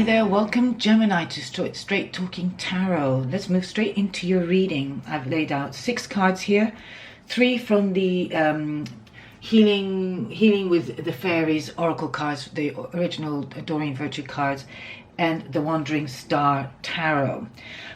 Hi there, welcome Gemini to Straight Talking Tarot. Let's move straight into your reading. I've laid out 6 cards here, 3 from the Healing with the Fairies Oracle cards, the original Doreen Virtue cards, and the Wandering Star Tarot.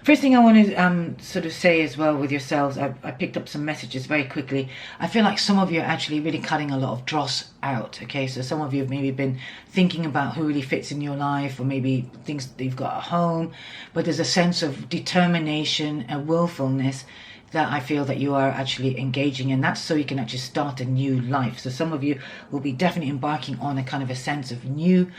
First thing I want to sort of say as well with yourselves, I picked up some messages very quickly. I feel like some of you are actually really cutting a lot of dross out, okay? So some of you have maybe been thinking about who really fits in your life, or maybe things that you've got at home, but there's a sense of determination and willfulness that I feel that you are actually engaging in. That's so you can actually start a new life. So some of you will be definitely embarking on a kind of a sense of new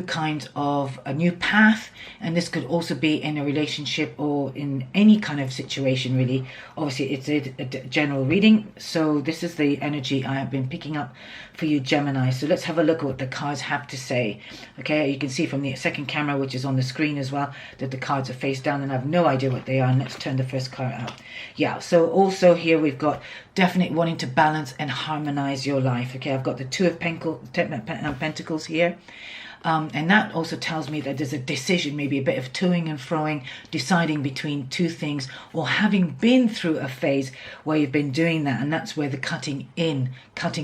kind of a new path, and this could also be in a relationship or in any kind of situation really. Obviously it's a general reading, so this is the energy I have been picking up for you Gemini. So let's have a look at what the cards have to say. Okay, you can see from the second camera, which is on the screen as well, that the cards are face down and I have no idea what they are. And let's turn the first card out. Yeah, so also here we've got definitely wanting to balance and harmonize your life. Okay, I've got the Two of Pentacles here. And that also tells me that there's a decision, maybe a bit of toing and froing, deciding between two things, or having been through a phase where you've been doing that, and that's where the cutting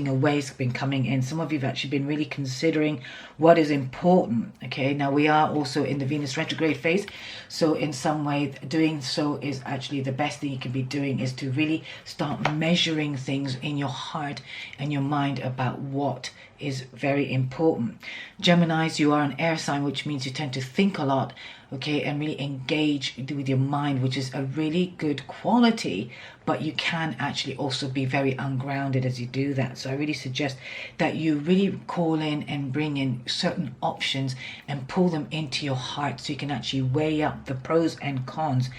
away has been coming in. Some of you have actually been really considering what is important. Okay, now we are also in the Venus retrograde phase, so in some way doing so is actually the best thing you can be doing, is to really start measuring things in your heart and your mind about what is very important. Geminis, you are an air sign, which means you tend to think a lot, okay, and really engage with your mind, which is a really good quality, but you can actually also be very ungrounded as you do that. So I really suggest that you really call in and bring in certain options and pull them into your heart, so you can actually weigh up the pros and cons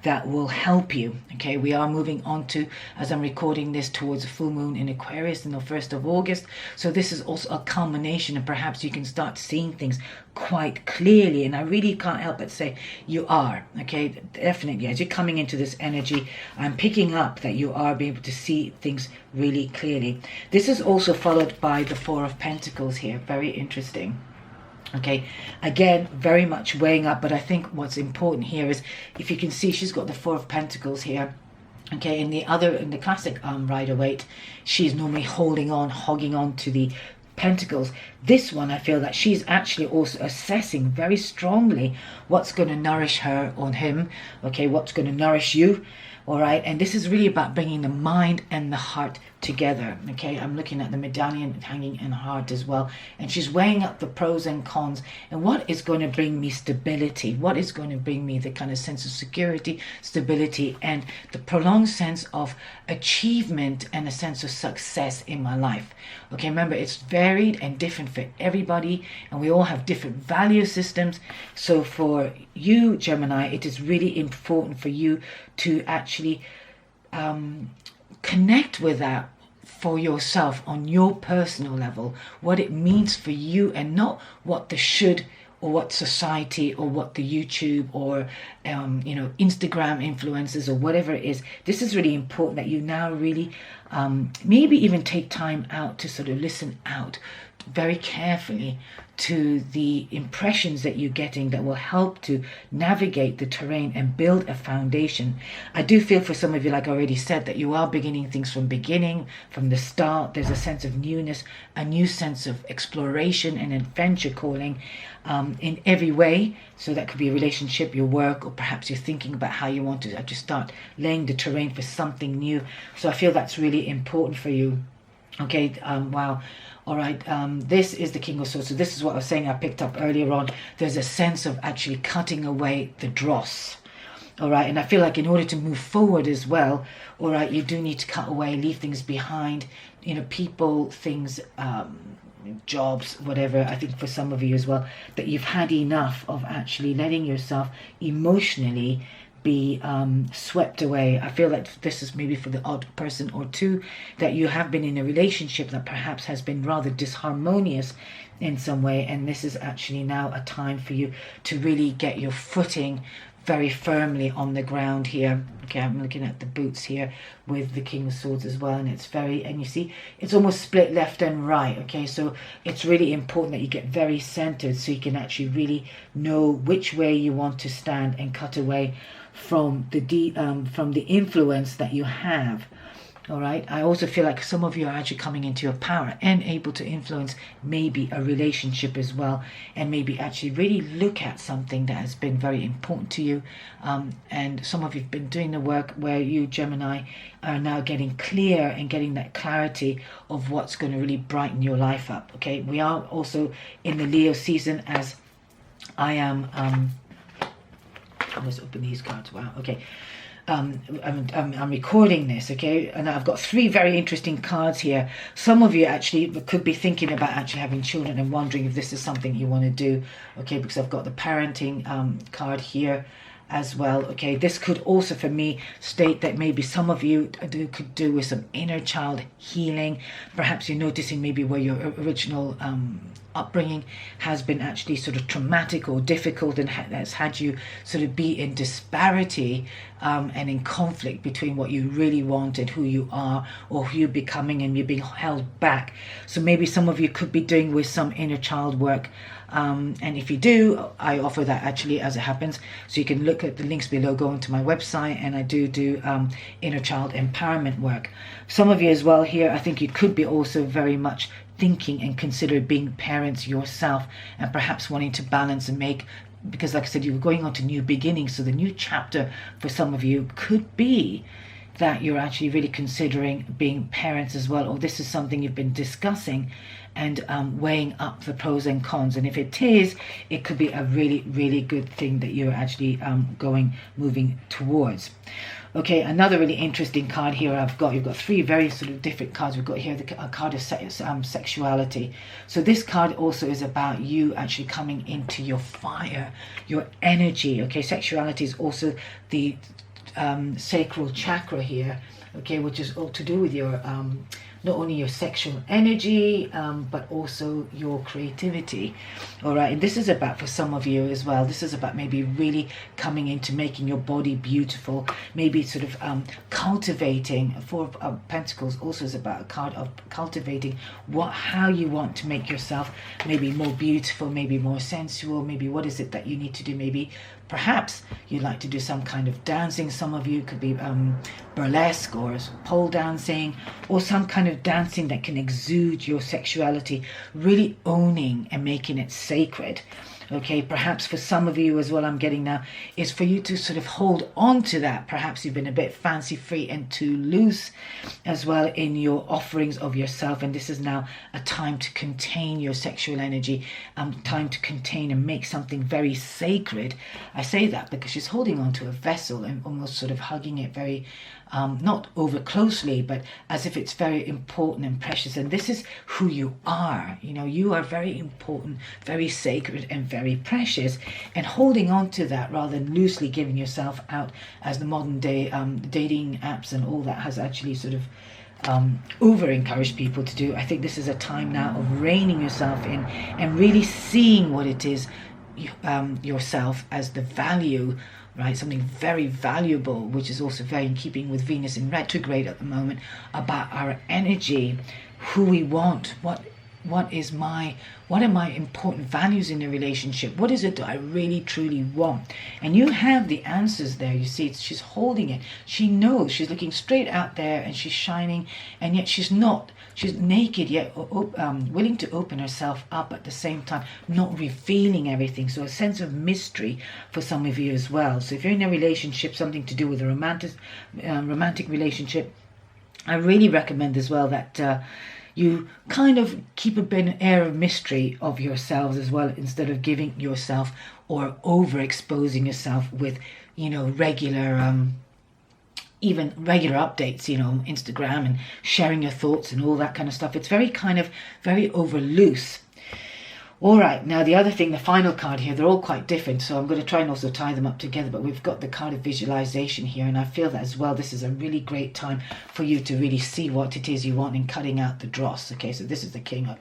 that will help you. Okay, we are moving on to, as I'm recording this, towards a full moon in Aquarius on the 1st of August. So this is also a culmination, and perhaps you can start seeing things quite clearly, and I really can't help but say you are. Okay, definitely as you're coming into this energy, I'm picking up that you are being able to see things really clearly. This is also followed by the Four of Pentacles here. Very interesting. Okay, again, very much weighing up, but I think what's important here is, if you can see, she's got the Four of Pentacles here. Okay, in the classic Rider-Waite, she's normally hogging on to the Pentacles. This one, I feel that she's actually also assessing very strongly what's going to nourish her or him. Okay, what's going to nourish you. All right, and this is really about bringing the mind and the heart together. Okay, I'm looking at the medallion hanging in heart as well, and she's weighing up the pros and cons, and what is going to bring me stability, what is going to bring me the kind of sense of security, stability, and the prolonged sense of achievement and a sense of success in my life. Okay, remember, it's varied and different for everybody, and we all have different value systems. So for you Gemini, it is really important for you to actually connect with that for yourself on your personal level, what it means for you, and not what the should, or what society, or what the YouTube or Instagram influencers or whatever it is. This is really important, that you now really maybe even take time out to sort of listen out very carefully to the impressions that you're getting, that will help to navigate the terrain and build a foundation. I do feel for some of you, like I already said, that you are beginning things from the start. There's a sense of newness, a new sense of exploration and adventure calling in every way. So that could be a relationship, your work, or perhaps you're thinking about how you want to just start laying the terrain for something new. So I feel that's really important for you. Okay, wow. All right, this is the King of Swords. So this is what I was saying I picked up earlier on. There's a sense of actually cutting away the dross. All right, and I feel like in order to move forward as well, all right, you do need to cut away, leave things behind, people, things, jobs, whatever. I think for some of you as well, that you've had enough of actually letting yourself emotionally be swept away. I feel like this is maybe for the odd person or two, that you have been in a relationship that perhaps has been rather disharmonious in some way, and this is actually now a time for you to really get your footing very firmly on the ground here. Okay, I'm looking at the boots here with the King of Swords as well, and it's very, and you see it's almost split left and right. Okay, so it's really important that you get very centered so you can actually really know which way you want to stand and cut away from the influence that you have. All right, I also feel like some of you are actually coming into your power and able to influence maybe a relationship as well, and maybe actually really look at something that has been very important to you. And some of you have been doing the work where you, Gemini, are now getting clear and getting that clarity of what's going to really brighten your life up. Okay, we are also in the Leo season, as I am. Let's open these cards. Wow. Okay. I'm recording this, okay, and I've got 3 very interesting cards here. Some of you actually could be thinking about actually having children and wondering if this is something you want to do, okay, because I've got the parenting card here as well. Okay, this could also for me state that maybe some of you could do with some inner child healing. Perhaps you're noticing maybe where your original upbringing has been actually sort of traumatic or difficult, and has had you sort of be in disparity and in conflict between what you really wanted, who you are, or who you're becoming, and you're being held back. So maybe some of you could be doing with some inner child work. And if you do, I offer that actually as it happens. So you can look at the links below, go onto my website, and I do inner child empowerment work. Some of you as well here, I think you could be also very much thinking and consider being parents yourself, and perhaps wanting to balance and make, because like I said, you're going on to new beginnings. So the new chapter for some of you could be that you're actually really considering being parents as well, or this is something you've been discussing and weighing up the pros and cons. And if it is, it could be a really, really good thing that you're actually moving towards. Okay, another really interesting card here you've got 3 very sort of different cards. We've got here a card of sexuality. So this card also is about you actually coming into your fire, your energy. Okay, sexuality is also the sacral chakra here, okay, which is all to do with your not only your sexual energy but also your creativity. All right, and this is about, for some of you as well, this is about maybe really coming into making your body beautiful, maybe sort of cultivating. 4 of Pentacles also is about a card of cultivating how you want to make yourself maybe more beautiful, maybe more sensual, maybe what is it that you need to do. Maybe perhaps you'd like to do some kind of dancing. Some of you could be burlesque or pole dancing, or some kind of dancing that can exude your sexuality, really owning and making it sacred. Okay, perhaps for some of you as well, I'm getting now, is for you to sort of hold on to that. Perhaps you've been a bit fancy free and too loose as well in your offerings of yourself, and this is now a time to contain your sexual energy, time to contain and make something very sacred. I say that because she's holding on to a vessel and almost sort of hugging it very not over closely, but as if it's very important and precious. And this is who you are. You know, you are very important, very sacred, and very precious. And holding on to that rather than loosely giving yourself out, as the modern day dating apps and all that has actually sort of over encouraged people to do. I think this is a time now of reining yourself in and really seeing what it is yourself as the value, right? Something very valuable, which is also very in keeping with Venus in retrograde at the moment, about our energy, who we want, what are my important values in a relationship? What is it that I really truly want? And you have the answers there. You see, she's holding it. She knows. She's looking straight out there and she's shining, and yet she's not. She's naked yet willing to open herself up at the same time, not revealing everything. So a sense of mystery for some of you as well. So if you're in a relationship, something to do with a romantic relationship, I really recommend as well that you kind of keep an air of mystery of yourselves as well, instead of giving yourself or overexposing yourself with, regular even regular updates, Instagram, and sharing your thoughts and all that kind of stuff. It's very over loose. All right, now the other thing, the final card here, they're all quite different, so I'm going to try and also tie them up together, but we've got the card of visualization here, and I feel that as well, this is a really great time for you to really see what it is you want in cutting out the dross. Okay, so this is the King of,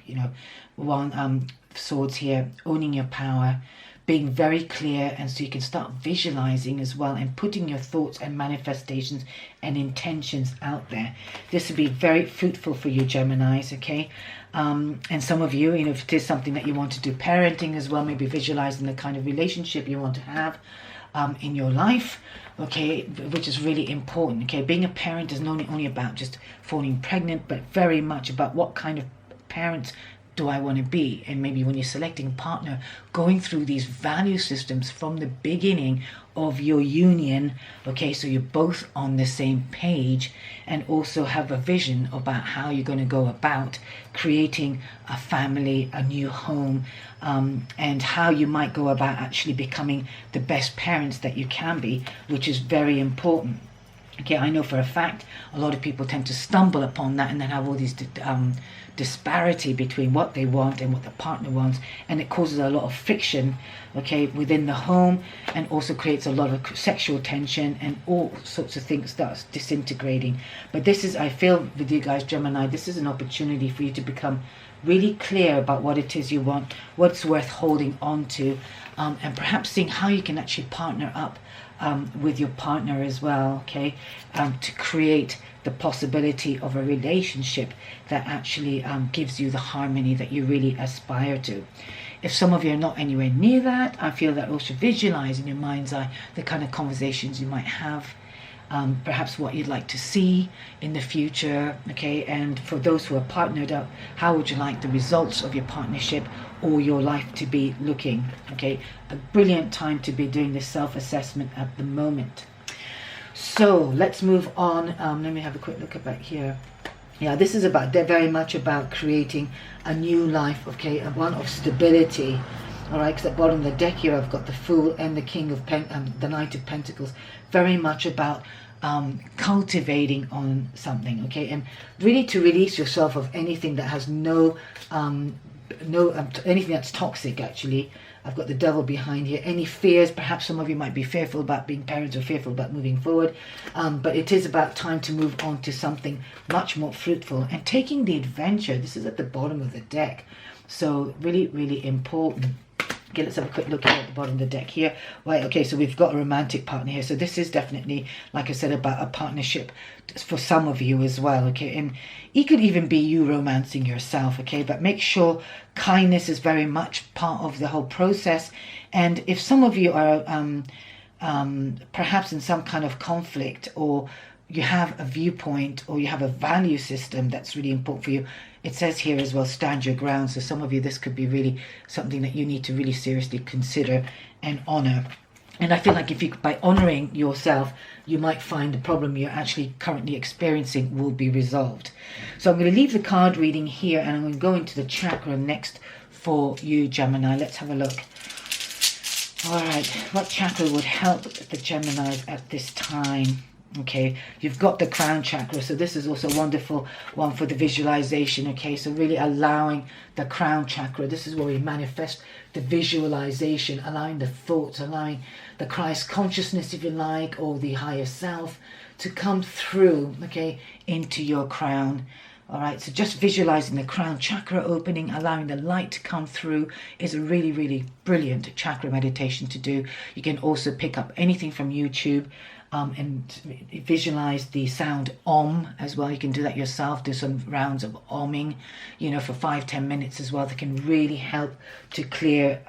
Swords here, owning your power, being very clear, and so you can start visualizing as well and putting your thoughts and manifestations and intentions out there. This would be very fruitful for you, Geminis, okay? And some of you, if it is something that you want to do, parenting as well, maybe visualizing the kind of relationship you want to have in your life, okay, which is really important, okay? Being a parent is not only about just falling pregnant, but very much about what kind of parents do I want to be. And maybe when you're selecting a partner, going through these value systems from the beginning of your union, okay, so you're both on the same page, and also have a vision about how you're going to go about creating a family, a new home, and how you might go about actually becoming the best parents that you can be, which is very important. Okay, I know for a fact a lot of people tend to stumble upon that and then have all these disparity between what they want and what the partner wants, and it causes a lot of friction, okay, within the home, and also creates a lot of sexual tension and all sorts of things starts disintegrating. But this is, I feel with you guys, Gemini, this is an opportunity for you to become really clear about what it is you want, what's worth holding on to, and perhaps seeing how you can actually partner up with your partner as well, okay, to create the possibility of a relationship that actually gives you the harmony that you really aspire to. If some of you are not anywhere near that, I feel that also visualize in your mind's eye the kind of conversations you might have, perhaps what you'd like to see in the future, okay? And for those who are partnered up, how would you like the results of your partnership or your life to be looking, okay? A brilliant time to be doing this self-assessment at the moment. So let's move on. Let me have a quick look about here. Yeah, this is about, they're very much about creating a new life, okay, one of stability. All right, because at the bottom of the deck here, I've got the Fool and the King of the Knight of Pentacles. Very much about cultivating on something, okay, and really to release yourself of anything that has anything that's toxic. Actually, I've got the Devil behind here. Any fears, perhaps some of you might be fearful about being parents or fearful about moving forward, but it is about time to move on to something much more fruitful and taking the adventure. This is at the bottom of the deck, so really, really important. Okay, let's have a quick look at the bottom of the deck here. Right, okay, so we've got a romantic partner here. So this is definitely, like I said, about a partnership for some of you as well, okay? And it could even be you romancing yourself, okay? But make sure kindness is very much part of the whole process. And if some of you are perhaps in some kind of conflict, or you have a viewpoint or you have a value system that's really important for you, it says here as well, stand your ground. So some of you, this could be really something that you need to really seriously consider and honor. And I feel like if you, by honoring yourself, you might find the problem you're actually currently experiencing will be resolved. So I'm going to leave the card reading here, and I'm going to go into the chakra next for you, Gemini. Let's have a look. All right, what chakra would help the Geminis at this time? Okay, you've got the crown chakra, so this is also a wonderful one for the visualization. Okay, so really allowing the crown chakra, this is where we manifest the visualization, allowing the thoughts, allowing the Christ consciousness, if you like, or the higher self to come through, okay, into your crown. All right, so just visualizing the crown chakra opening, allowing the light to come through is a really, really brilliant chakra meditation to do. You can also pick up anything from YouTube and visualize the sound Om as well. You can do that yourself, do some rounds of Omming, for 5-10 minutes as well. That can really help to clear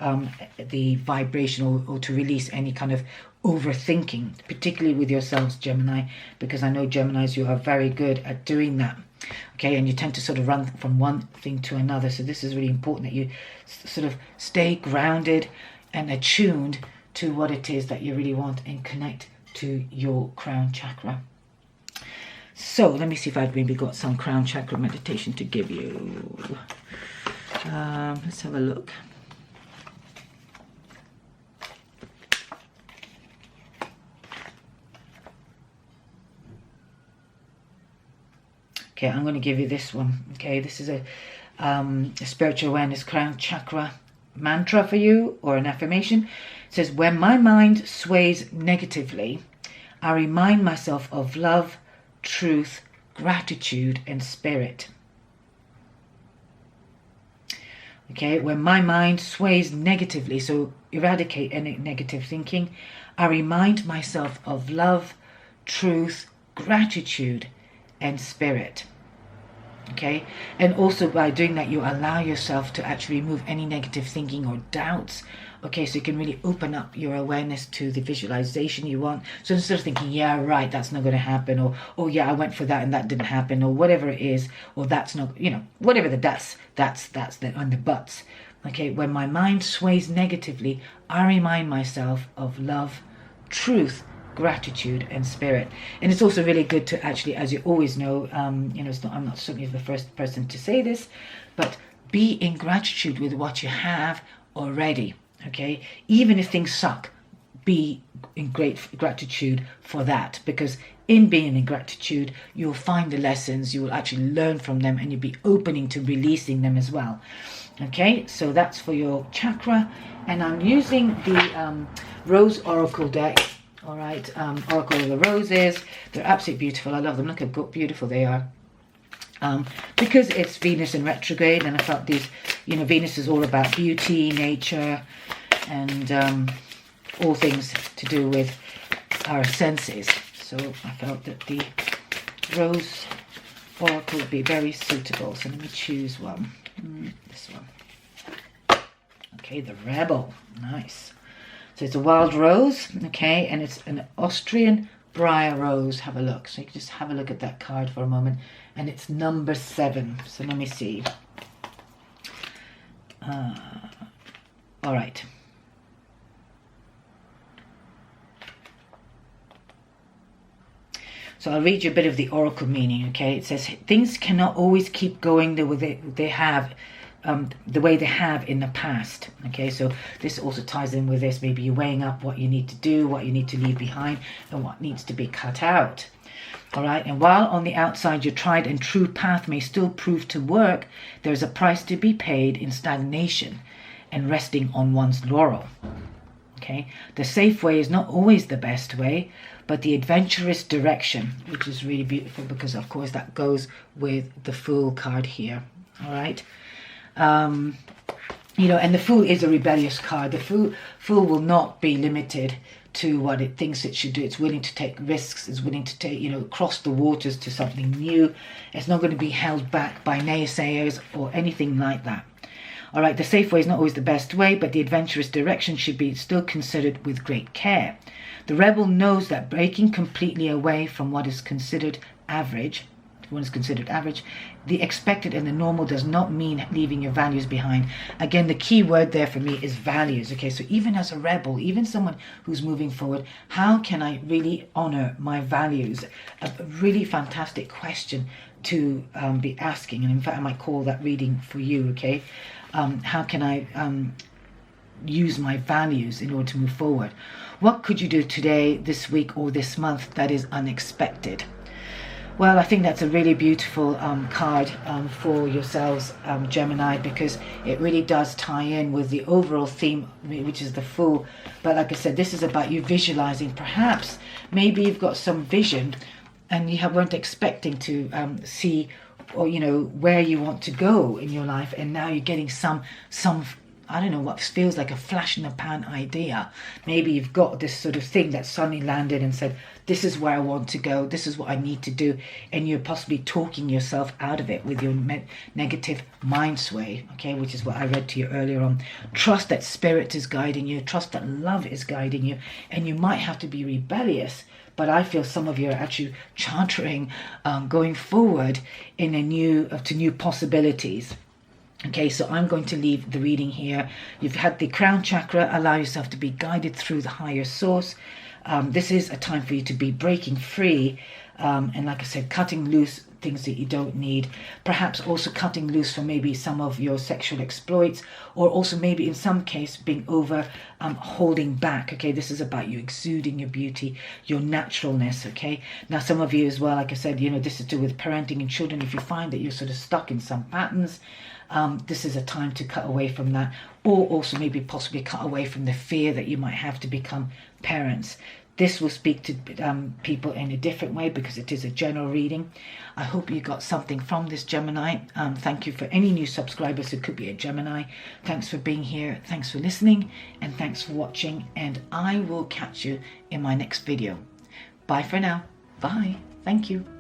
the vibration or to release any kind of overthinking, particularly with yourselves, Gemini, because I know Geminis, you are very good at doing that. Okay, and you tend to sort of run from one thing to another. So this is really important that you sort of stay grounded and attuned to what it is that you really want and connect to your crown chakra. So let me see if I've maybe got some crown chakra meditation to give you. Let's have a look. Okay, I'm going to give you this one. Okay, this is a spiritual awareness crown chakra mantra for you, or an affirmation. It says, when my mind sways negatively, I remind myself of love, truth, gratitude, and spirit. Okay, when my mind sways negatively, so eradicate any negative thinking, I remind myself of love, truth, gratitude, and spirit. Okay, and also by doing that, you allow yourself to actually remove any negative thinking or doubts. Okay, so you can really open up your awareness to the visualization you want. So instead of thinking, yeah, right, that's not going to happen, or oh yeah, I went for that and that didn't happen, or whatever it is, or that's not, whatever the that's the on the buts. Okay, when my mind sways negatively, I remind myself of love, truth, gratitude, and spirit. And it's also really good to actually, as you always know, it's not, I'm not certainly the first person to say this, but be in gratitude with what you have already. Okay, even if things suck, be in great gratitude for that, because in being in gratitude, you'll find the lessons, you will actually learn from them, and you'll be opening to releasing them as well. Okay, so that's for your chakra, and I'm using the Rose Oracle deck. All right, Oracle of the Roses. They're absolutely beautiful. I love them. Look how beautiful they are. Because it's Venus in retrograde, and I felt these, Venus is all about beauty, nature, and all things to do with our senses. So I felt that the Rose Oracle would be very suitable. So let me choose one. This one. Okay, the Rebel. Nice. So it's a wild rose, okay, and it's an Austrian briar rose. Have a look. So you can just have a look at that card for a moment. And it's number 7. So let me see. All right. So I'll read you a bit of the oracle meaning, okay? It says, things cannot always keep going the way they have in the past. Okay, so this also ties in with this. Maybe you're weighing up what you need to do, what you need to leave behind, and what needs to be cut out. All right, and while on the outside your tried and true path may still prove to work, there's a price to be paid in stagnation and resting on one's laurel. Okay, the safe way is not always the best way, but the adventurous direction, which is really beautiful because of course that goes with the Fool card here. All right. And the Fool is a rebellious card. The Fool will not be limited to what it thinks it should do. It's willing to take risks. It's willing to take, cross the waters to something new. It's not going to be held back by naysayers or anything like that. All right, the safe way is not always the best way, but the adventurous direction should be still considered with great care. The rebel knows that breaking completely away from what is considered average, the expected and the normal does not mean leaving your values behind. Again, the key word there for me is values. Okay, so even as a rebel, even someone who's moving forward, how can I really honor my values? A really fantastic question to be asking, and in fact I might call that reading for you. Okay, how can I use my values in order to move forward? What could you do today, this week, or this month that is unexpected? Well, I think that's a really beautiful card for yourselves, Gemini, because it really does tie in with the overall theme, which is the Fool. But like I said, this is about you visualizing. Perhaps, maybe you've got some vision and you weren't expecting to see, or where you want to go in your life, and now you're getting some I don't know, what feels like a flash in the pan idea. Maybe you've got this sort of thing that suddenly landed and said, this is where I want to go, this is what I need to do, and you're possibly talking yourself out of it with your negative mind sway, okay, which is what I read to you earlier on. Trust that spirit is guiding you, trust that love is guiding you, and you might have to be rebellious, but I feel some of you are actually chartering, going forward in to new possibilities. Okay, so I'm going to leave the reading here. You've had the crown chakra. Allow yourself to be guided through the higher source. This is a time for you to be breaking free, and like I said, cutting loose things that you don't need. Perhaps also cutting loose from maybe some of your sexual exploits, or also maybe in some case being over holding back. Okay, this is about you exuding your beauty, your naturalness. Okay, now some of you as well, like I said, this is to do with parenting and children. If you find that you're sort of stuck in some patterns, this is a time to cut away from that, or also maybe possibly cut away from the fear that you might have to become parents. This will speak to people in a different way because it is a general reading. I hope you got something from this, Gemini. Thank you for any new subscribers who could be a Gemini. Thanks for being here. Thanks for listening. And thanks for watching. And I will catch you in my next video. Bye for now. Bye. Thank you.